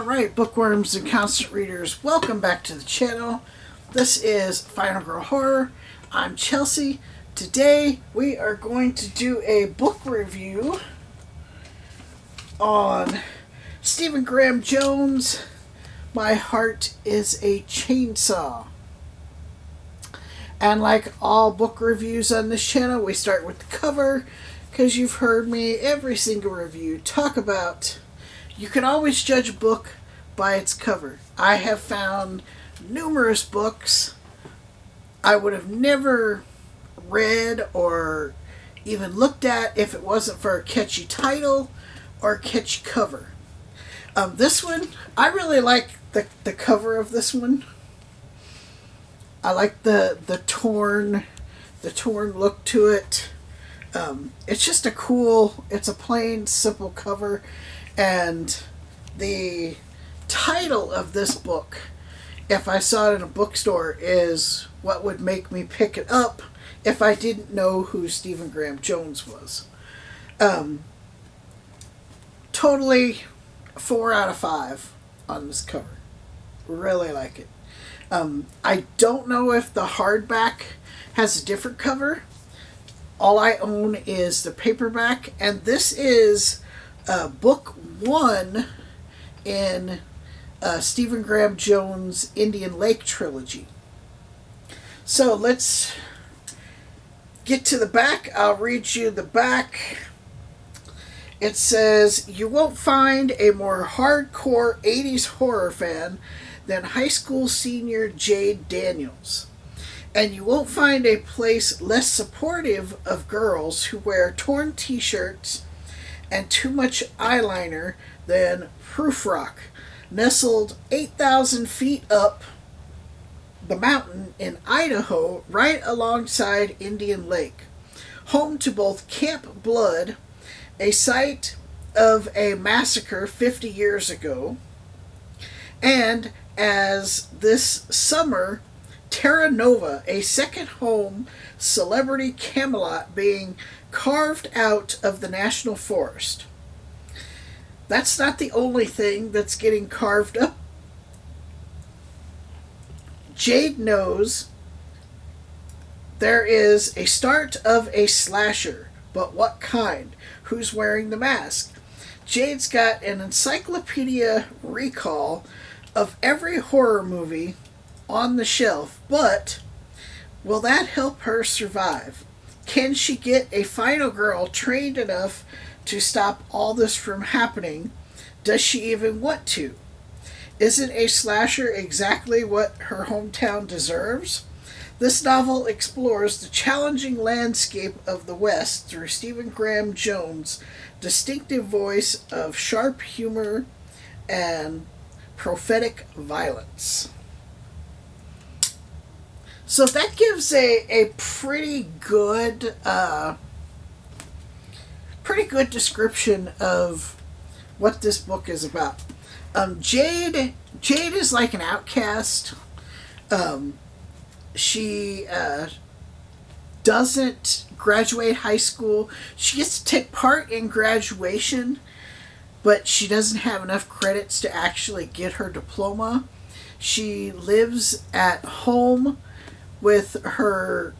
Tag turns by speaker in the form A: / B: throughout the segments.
A: Alright, bookworms and constant readers, welcome back to the channel. This is Final Girl Horror. I'm Chelsea. Today we are going to do a book review on Stephen Graham Jones' My Heart is a Chainsaw. And like all book reviews on this channel, we start with the cover, because you've heard me every single review talk about you can always judge a book by its cover. I have found numerous books I would have never read or even looked at if it wasn't for a catchy title or a catchy cover. This one, I really like the cover of this one. I like the torn look to it. It's just it's a plain, simple cover. And the title of this book, if I saw it in a bookstore, is what would make me pick it up if I didn't know who Stephen Graham Jones was. Totally 4 out of 5 on this cover. Really like it. I don't know if the hardback has a different cover. All I own is the paperback, and this is book 1 in Stephen Graham Jones' Indian Lake Trilogy. So let's get to the back. I'll read you the back. It says, "You won't find a more hardcore 80s horror fan than high school senior Jade Daniels. And you won't find a place less supportive of girls who wear torn t-shirts and too much eyeliner than Proof Rock, nestled 8,000 feet up the mountain in Idaho, right alongside Indian Lake, home to both Camp Blood, a site of a massacre 50 years ago, and as this summer, Terra Nova, a second home celebrity Camelot being carved out of the National Forest." That's not the only thing that's getting carved up. Jade knows there is a start of a slasher, but what kind? Who's wearing the mask? Jade's got an encyclopedia recall of every horror movie on the shelf, but will that help her survive? Can she get a final girl trained enough to stop all this from happening? Does she even want to? Isn't a slasher exactly what her hometown deserves? This novel explores the challenging landscape of the West through Stephen Graham Jones' distinctive voice of sharp humor and prophetic violence. So that gives a pretty good description of what this book is about. Jade is like an outcast. She doesn't graduate high school. She gets to take part in graduation, but she doesn't have enough credits to actually get her diploma. She lives at home with her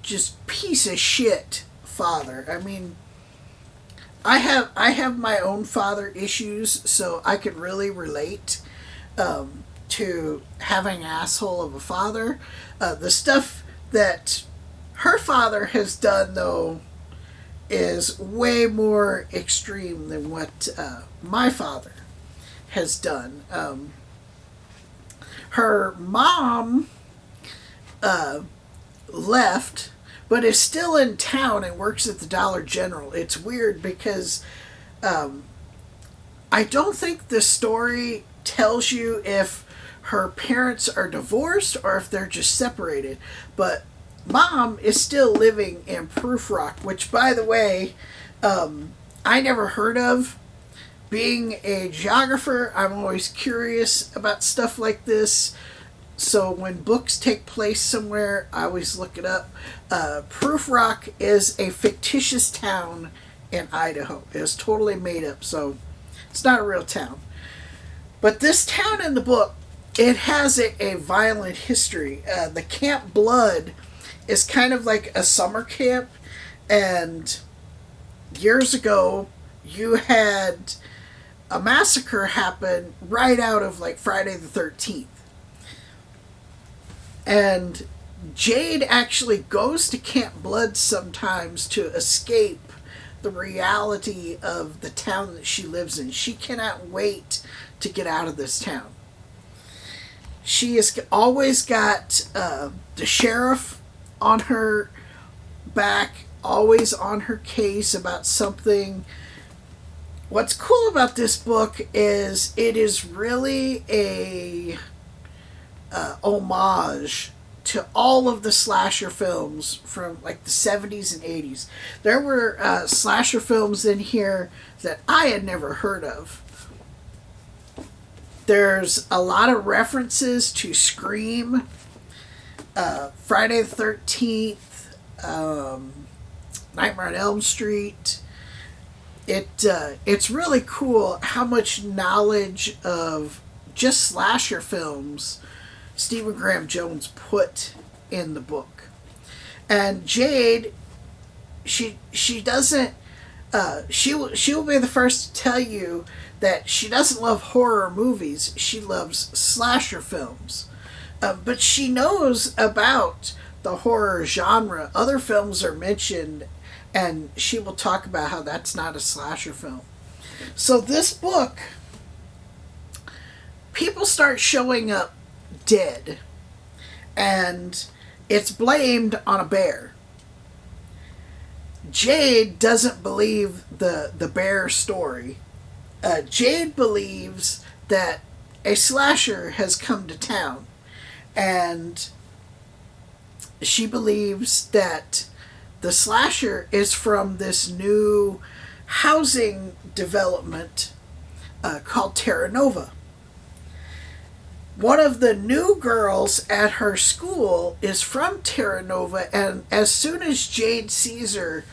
A: just piece of shit father. I mean, I have my own father issues, so I could really relate to having an asshole of a father. The stuff that her father has done, though, is way more extreme than what my father has done. Her mom left, but is still in town and works at the Dollar General. It's weird because I don't think the story tells you if her parents are divorced or if they're just separated. But mom is still living in Proof Rock, which, by the way, I never heard of. Being a geographer, I'm always curious about stuff like this. So when books take place somewhere, I always look it up. Proof Rock is a fictitious town in Idaho. It's totally made up, so it's not a real town. But this town in the book, it has a violent history. The Camp Blood is kind of like a summer camp, and years ago, you had a massacre happen right out of like Friday the 13th. And Jade actually goes to Camp Blood sometimes to escape the reality of the town that she lives in. She cannot wait to get out of this town. She has always got the sheriff on her back, always on her case about something. What's cool about this book is it is really a homage to all of the slasher films from like the 70s and 80s. There were slasher films in here that I had never heard of. There's a lot of references to Scream, Friday the 13th, Nightmare on Elm Street. It's really cool how much knowledge of just slasher films Stephen Graham Jones put in the book. And Jade, she doesn't she will be the first to tell you that she doesn't love horror movies. She loves slasher films. But she knows about the horror genre. Other films are mentioned, and she will talk about how that's not a slasher film. So this book, people start showing up dead, and it's blamed on a bear. Jade doesn't believe the bear story. Jade believes that a slasher has come to town, and she believes that the slasher is from this new housing development called Terra Nova. One of the new girls at her school is from Terra Nova, and as soon as Jade sees her,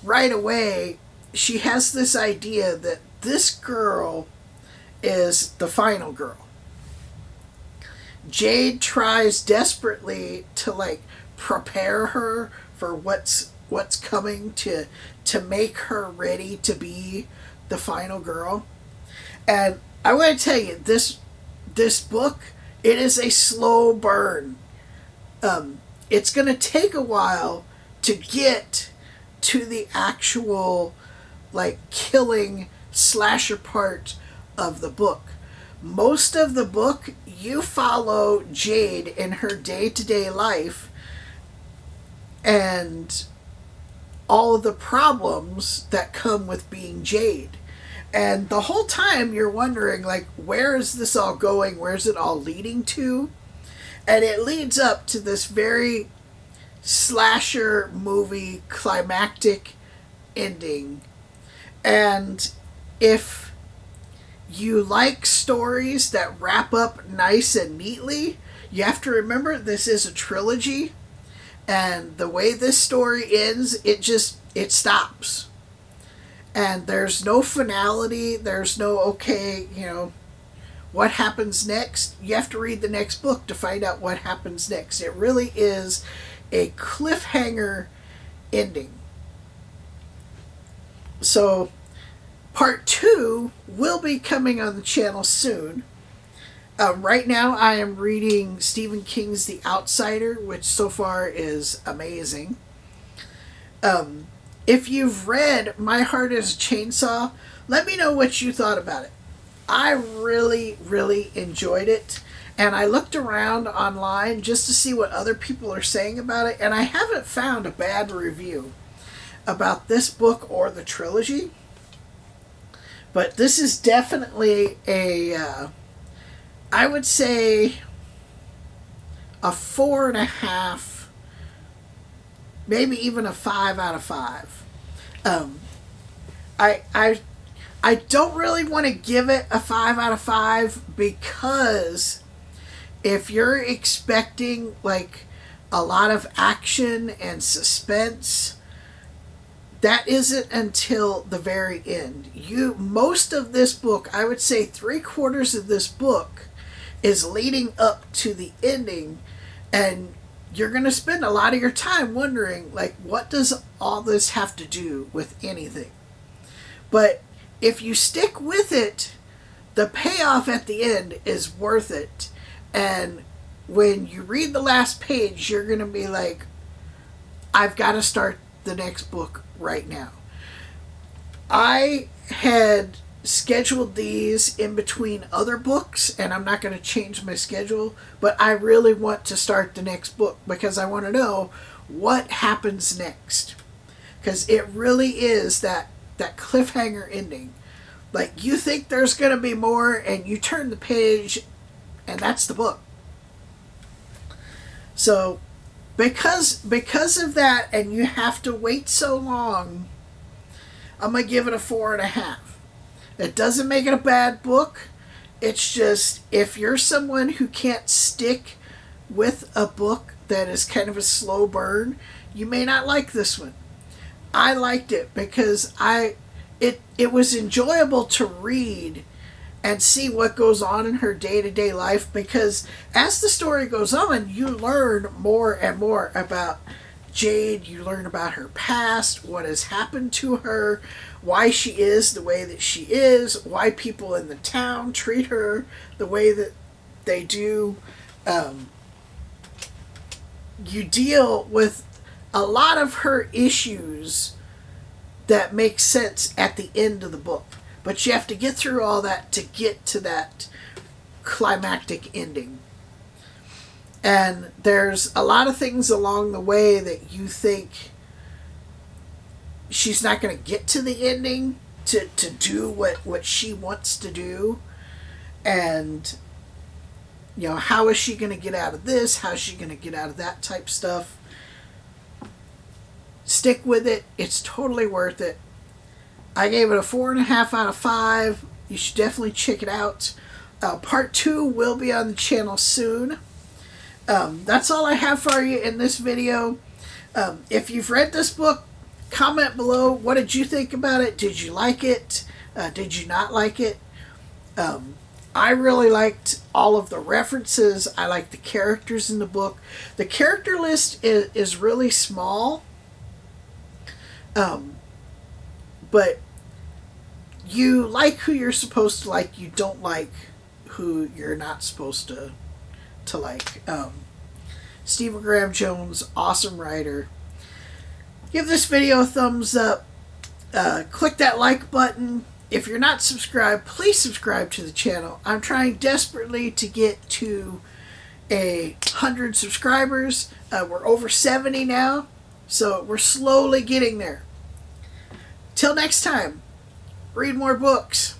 A: right away, she has this idea that this girl is the final girl. Jade tries desperately to like prepare her for what's coming, to make her ready to be the final girl. And I want to tell you, this book, it is a slow burn. It's going to take a while to get to the actual like killing slasher part of the book. Most of the book, you follow Jade in her day-to-day life and all of the problems that come with being Jade. And the whole time you're wondering, like, where is this all going? Where's it all leading to? And it leads up to this very slasher movie climactic ending. And if you like stories that wrap up nice and neatly, you have to remember this is a trilogy. And the way this story ends, it stops. And there's no finality. There's no, okay, what happens next? You have to read the next book to find out what happens next. It really is a cliffhanger ending. So, part 2 will be coming on the channel soon. Right now, I am reading Stephen King's The Outsider, which so far is amazing. If you've read My Heart is a Chainsaw, let me know what you thought about it. I really, really enjoyed it. And I looked around online just to see what other people are saying about it, and I haven't found a bad review about this book or the trilogy. But this is definitely I would say a 4.5, maybe even a 5 out of 5. I don't really want to give it a 5 out of 5 because if you're expecting like a lot of action and suspense, that isn't until the very end. Most of this book, I would say 3/4 of this book, is leading up to the ending, and you're going to spend a lot of your time wondering, like, what does all this have to do with anything? But if you stick with it, the payoff at the end is worth it. And when you read the last page, you're going to be like, I've got to start the next book right now. I had scheduled these in between other books, and I'm not going to change my schedule, but I really want to start the next book because I want to know what happens next. Because it really is that cliffhanger ending. Like, you think there's going to be more, and you turn the page, and that's the book. So, because of that, and you have to wait so long, I'm going to give it a 4.5. It doesn't make it a bad book. It's just, if you're someone who can't stick with a book that is kind of a slow burn, you may not like this one. I liked it because it was enjoyable to read and see what goes on in her day-to-day life, because as the story goes on, you learn more and more about Jade. You learn about her past, what has happened to her, why she is the way that she is, why people in the town treat her the way that they do. You deal with a lot of her issues that make sense at the end of the book. But you have to get through all that to get to that climactic ending. And there's a lot of things along the way that you think she's not going to get to the ending to do what she wants to do. And, you know, how is she going to get out of this? How is she going to get out of that type stuff? Stick with it. It's totally worth it. I gave it a 4.5 out of 5. You should definitely check it out. Part 2 will be on the channel soon. That's all I have for you in this video. If you've read this book, comment below. What did you think about it? Did you like it? Did you not like it? I really liked all of the references. I like the characters in the book. The character list is really small. But you like who you're supposed to like. You don't like who you're not supposed to like. Stephen Graham Jones, awesome writer. Give this video a thumbs up. Click that like button. If you're not subscribed, please subscribe to the channel. I'm trying desperately to get to 100 subscribers. We're over 70 now, so we're slowly getting there. Till next time, read more books.